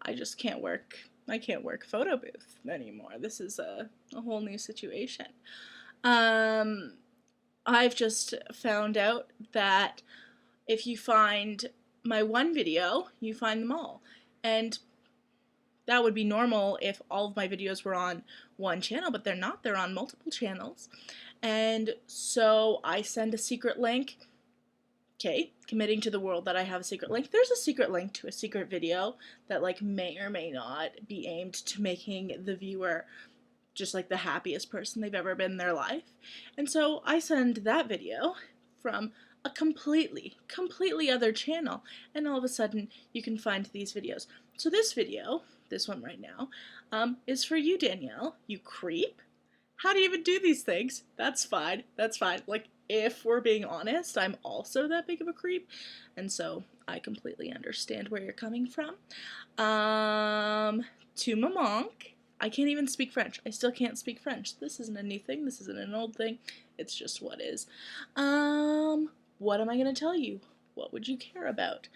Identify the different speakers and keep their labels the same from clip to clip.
Speaker 1: I just can't work. I can't work photo booth anymore. This is a whole new situation. I've just found out that if you find my one video, you find them all. And that would be normal if all of my videos were on one channel, but they're not. They're on multiple channels. And so I send a secret link. Okay, committing to the world that I have a secret link. There's a secret link to a secret video that like may or may not be aimed to making the viewer just like the happiest person they've ever been in their life. And so I send that video from a completely other channel, and all of a sudden you can find these videos. So this video, this one right now, is for you, Danielle. You creep. How do you even do these things? That's fine. That's fine. Like, if we're being honest, I'm also that big of a creep, and so I completely understand where you're coming from. To my monk. I can't even speak French. I still can't speak French. This isn't a new thing. This isn't an old thing. It's just what is. What am I going to tell you? What would you care about?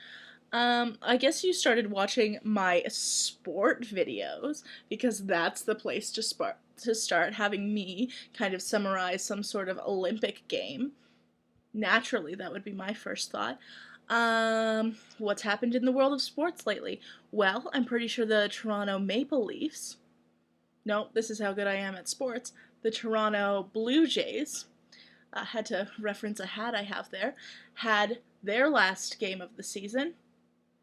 Speaker 1: I guess you started watching my sport videos because that's the place to start having me kind of summarize some sort of Olympic game. Naturally, that would be my first thought. What's happened in the world of sports lately? Well, I'm pretty sure the Toronto Maple Leafs, no, this is how good I am at sports, the Toronto Blue Jays, had to reference a hat I have there, had their last game of the season.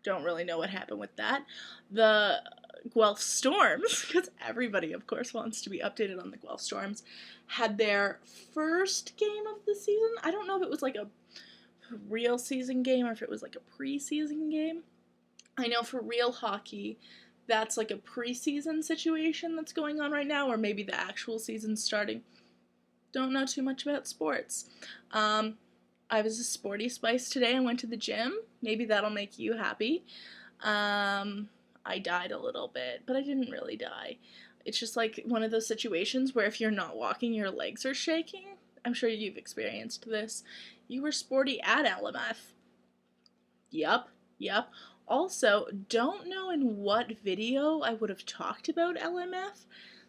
Speaker 1: Don't really know what happened with that. The Guelph Storms, because everybody, of course, wants to be updated on the Guelph Storms, had their first game of the season. I don't know if it was like a real season game or if it was like a preseason game. I know for real hockey, that's like a preseason situation that's going on right now, or maybe the actual season's starting. Don't know too much about sports. I was a sporty spice today and went to the gym. Maybe that'll make you happy. I died a little bit, but I didn't really die. It's just like one of those situations where if you're not walking, your legs are shaking. I'm sure you've experienced this. You were sporty at LMF. Yep. Also, don't know in what video I would have talked about LMF,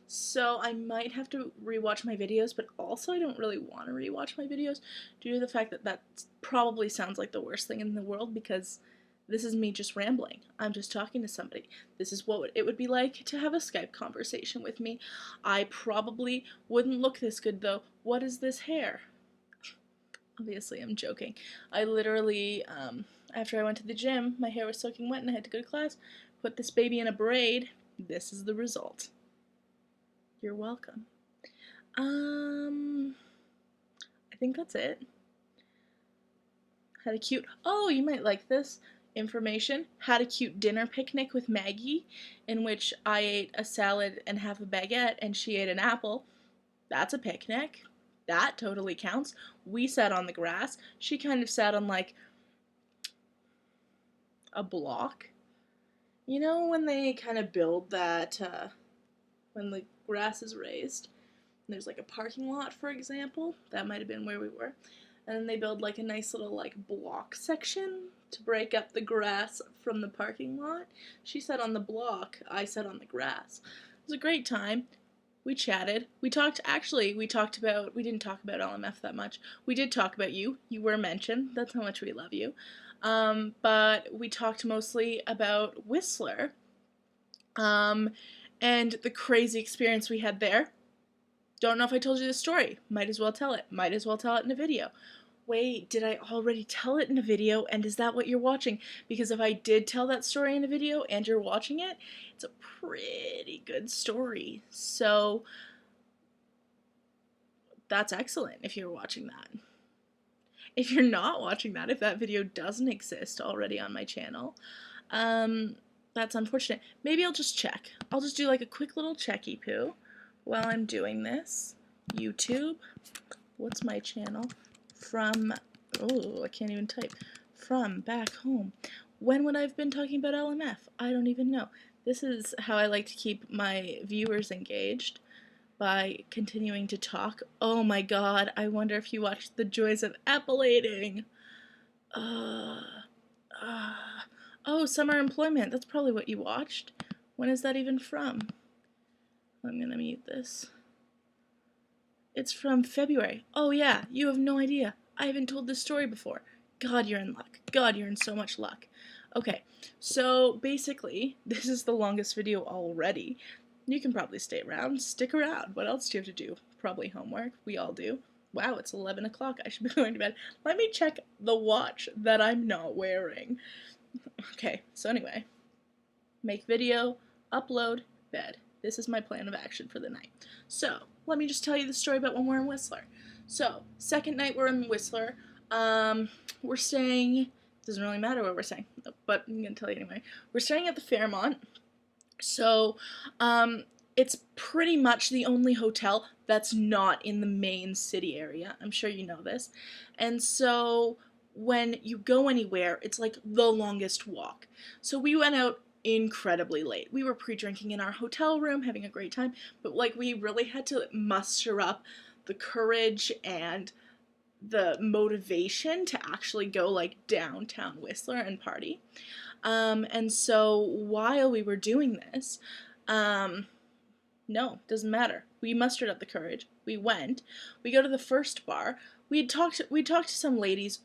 Speaker 1: so I might have to rewatch my videos, but also I don't really want to rewatch my videos due to the fact that that probably sounds like the worst thing in the world because this is me just rambling. I'm just talking to somebody. This is what it would be like to have a Skype conversation with me. I probably wouldn't look this good though. What is this hair? Obviously, I'm joking. I literally, after I went to the gym, my hair was soaking wet and I had to go to class, put this baby in a braid. This is the result. You're welcome. I think that's it. Had a cute, oh, you might like this information. Had a cute dinner picnic with Maggie, in which I ate a salad and half a baguette and she ate an apple. That's a picnic. That totally counts. We sat on the grass. She kind of sat on like a block. You know when they kind of build that, when the grass is raised, and there's like a parking lot, for example. That might have been where we were. And then they build like a nice little like block section to break up the grass from the parking lot. She sat on the block. I sat on the grass. It was a great time. We chatted. We didn't talk about LMF that much. We did talk about you. You were mentioned. That's how much we love you. But we talked mostly about Whistler. And the crazy experience we had there. Don't know if I told you the story. Might as well tell it. Might as well tell it in a video. Wait, did I already tell it in a video, and is that what you're watching? Because if I did tell that story in a video and you're watching it, it's a pretty good story. So that's excellent if you're watching that. If you're not watching that, if that video doesn't exist already on my channel, that's unfortunate. Maybe I'll just check. I'll just do like a quick little checky poo while I'm doing this. YouTube. What's my channel? From, oh, I can't even type. From back home. When would I have been talking about LMF? I don't even know. This is how I like to keep my viewers engaged, by continuing to talk. Oh my god, I wonder if you watched The Joys of Epilating. Oh, summer employment. That's probably what you watched. When is that even from? I'm gonna mute this. It's from February. Oh yeah, you have no idea. I haven't told this story before. God, you're in luck. God, you're in so much luck. Okay, so basically, this is the longest video already. You can probably stay around. Stick around. What else do you have to do? Probably homework. We all do. Wow, it's 11 o'clock. I should be going to bed. Let me check the watch that I'm not wearing. Okay, so anyway. Make video, upload, bed. This is my plan of action for the night. So, let me just tell you the story about when we're in Whistler. So, second night we're in Whistler. We're staying, doesn't really matter where we're staying, but I'm going to tell you anyway. We're staying at the Fairmont. So, it's pretty much the only hotel that's not in the main city area. I'm sure you know this. And so, when you go anywhere, it's like the longest walk. So we went out incredibly late. We were pre-drinking in our hotel room, having a great time, but like we really had to muster up the courage and the motivation to actually go like downtown Whistler and party. And so while we were doing this, no, doesn't matter. We mustered up the courage. We went. We go to the first bar. We talked to some ladies.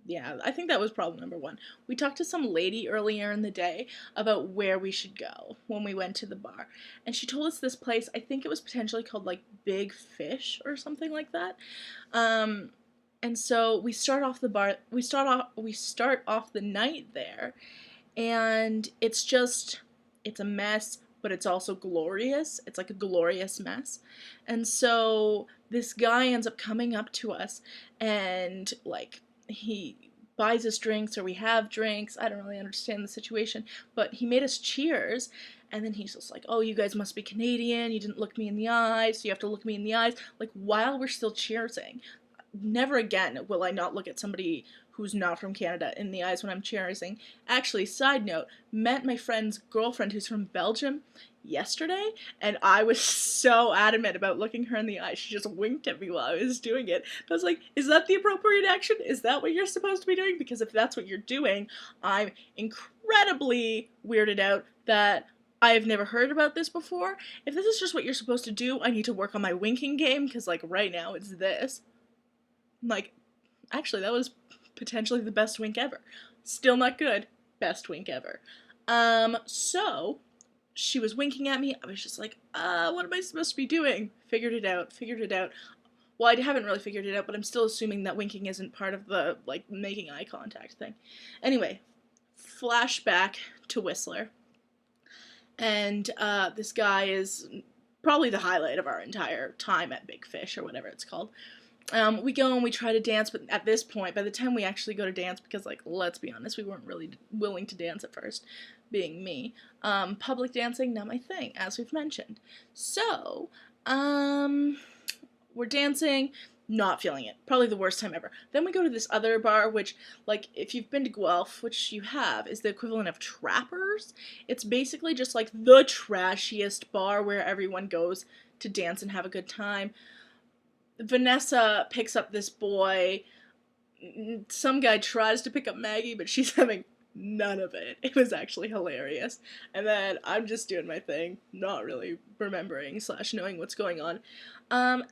Speaker 1: Yeah, I think that was problem number one. We talked to some lady earlier in the day about where we should go when we went to the bar. And she told us this place, I think it was potentially called like Big Fish or something like that. And so we start off the night there, and it's a mess, but it's also glorious. It's like a glorious mess. And so this guy ends up coming up to us and like he buys us drinks, or we have drinks. I don't really understand the situation, but he made us cheers, and then he's just like, oh, you guys must be Canadian, you didn't look me in the eyes, so you have to look me in the eyes, like, while we're still cheersing. Never again will I not look at somebody who's not from Canada in the eyes when I'm cheersing. Actually, side note, met my friend's girlfriend who's from Belgium yesterday, and I was so adamant about looking her in the eye. She just winked at me while I was doing it. I was like, is that the appropriate action? Is that what you're supposed to be doing? Because if that's what you're doing, I'm incredibly weirded out that I've never heard about this before. If this is just what you're supposed to do, I need to work on my winking game, because like right now it's this. Like, actually, that was potentially the best wink ever. Still not good. Best wink ever. So she was winking at me. I was just like, what am I supposed to be doing? Figured it out. Well, I haven't really figured it out, but I'm still assuming that winking isn't part of the, like, making eye contact thing. Anyway, flashback to Whistler. And, this guy is probably the highlight of our entire time at Big Fish, or whatever it's called. We go and we try to dance, but at this point, by the time we actually go to dance, because, like, let's be honest, we weren't really willing to dance at first, being me, public dancing, not my thing, as we've mentioned. So, we're dancing, not feeling it. Probably the worst time ever. Then we go to this other bar, which, like, if you've been to Guelph, which you have, is the equivalent of Trappers. It's basically just, like, the trashiest bar where everyone goes to dance and have a good time. Vanessa picks up this boy. Some guy tries to pick up Maggie, but she's having none of it. It was actually hilarious. And then I'm just doing my thing, not really remembering / knowing what's going on.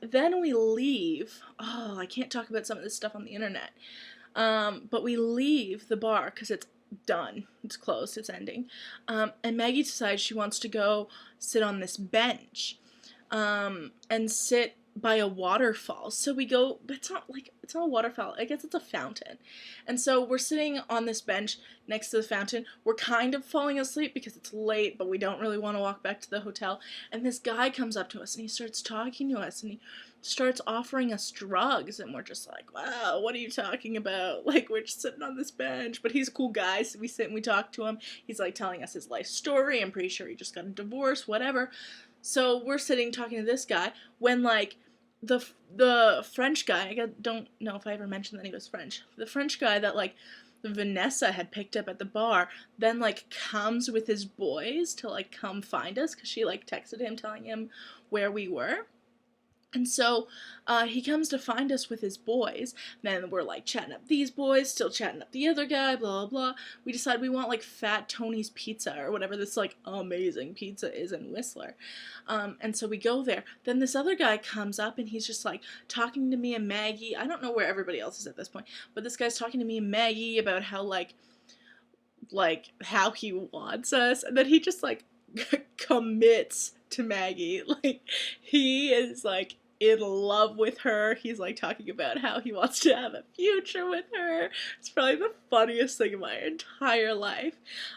Speaker 1: Then we leave. Oh, I can't talk about some of this stuff on the internet. But we leave the bar because it's done. It's closed. It's ending. And Maggie decides she wants to go sit on this bench and sit by a waterfall. So we go, but it's not a waterfall, I guess it's a fountain. And so we're sitting on this bench next to the fountain. We're kind of falling asleep because it's late, but we don't really want to walk back to the hotel. And this guy comes up to us and he starts talking to us and he starts offering us drugs, and we're just like, wow, what are you talking about? Like, we're just sitting on this bench. But he's a cool guy, so we sit and we talk to him. He's like telling us his life story. I'm pretty sure he just got a divorce, whatever. So we're sitting talking to this guy when, like, the French guy, I don't know if I ever mentioned that he was French, the French guy that, like, Vanessa had picked up at the bar, then, like, comes with his boys to, like, come find us, because she, like, texted him telling him where we were. And so he comes to find us with his boys. Then we're like chatting up these boys, still chatting up the other guy, blah, blah, blah. We decide we want like Fat Tony's Pizza or whatever this like amazing pizza is in Whistler. And so we go there. Then this other guy comes up and he's just like talking to me and Maggie. I don't know where everybody else is at this point, but this guy's talking to me and Maggie about how like how he wants us. And then he just like commits to Maggie. Like he is like in love with her. He's like talking about how he wants to have a future with her. It's probably the funniest thing in my entire life.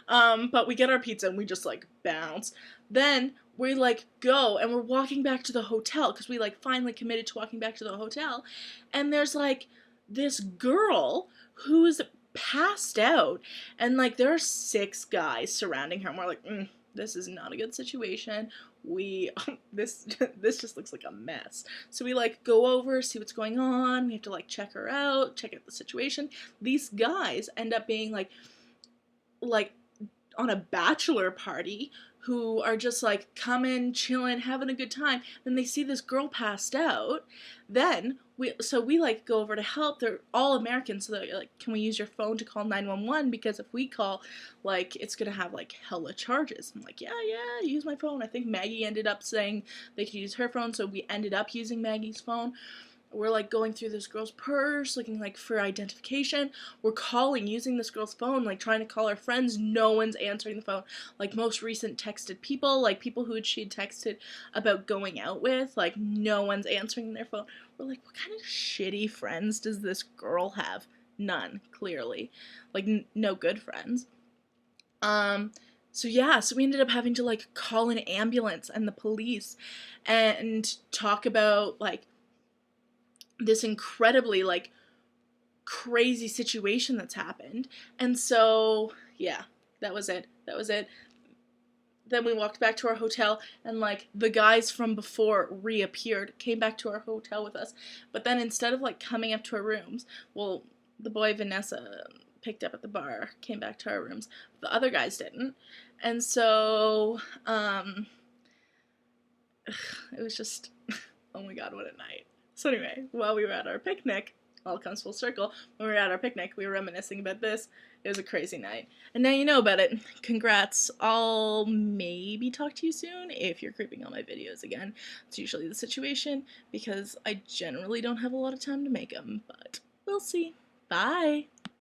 Speaker 1: But we get our pizza and we just like bounce. Then we like go and we're walking back to the hotel because we like finally committed to walking back to the hotel. And there's like this girl who's passed out and like there are 6 guys surrounding her and we're like, this is not a good situation. This just looks like a mess. So we like go over, see what's going on. We have to like check her out, check out the situation. These guys end up being like on a bachelor party who are just like coming, chilling, having a good time. Then they see this girl passed out. Then we like go over to help. They're all Americans, so they're like, can we use your phone to call 911? Because if we call, like, it's gonna have like hella charges. I'm like, yeah, use my phone. I think Maggie ended up saying they could use her phone, so we ended up using Maggie's phone. We're like going through this girl's purse, looking like for identification. We're calling, using this girl's phone, like trying to call our friends. No one's answering the phone. Like most recent texted people, like people who she had texted about going out with, like no one's answering their phone. We're like, what kind of shitty friends does this girl have? None, clearly. Like no good friends. So we ended up having to like call an ambulance and the police and talk about like this incredibly like crazy situation that's happened. And so that was it. Then we walked back to our hotel and like the guys from before reappeared, came back to our hotel with us. But then instead of like coming up to our rooms, well, the boy Vanessa picked up at the bar, came back to our rooms. The other guys didn't. And so it was just oh my god, what a night. So anyway, while we were at our picnic, all comes full circle, when we were at our picnic, we were reminiscing about this. It was a crazy night. And now you know about it. Congrats. I'll maybe talk to you soon if you're creeping on my videos again. It's usually the situation because I generally don't have a lot of time to make them, but we'll see. Bye!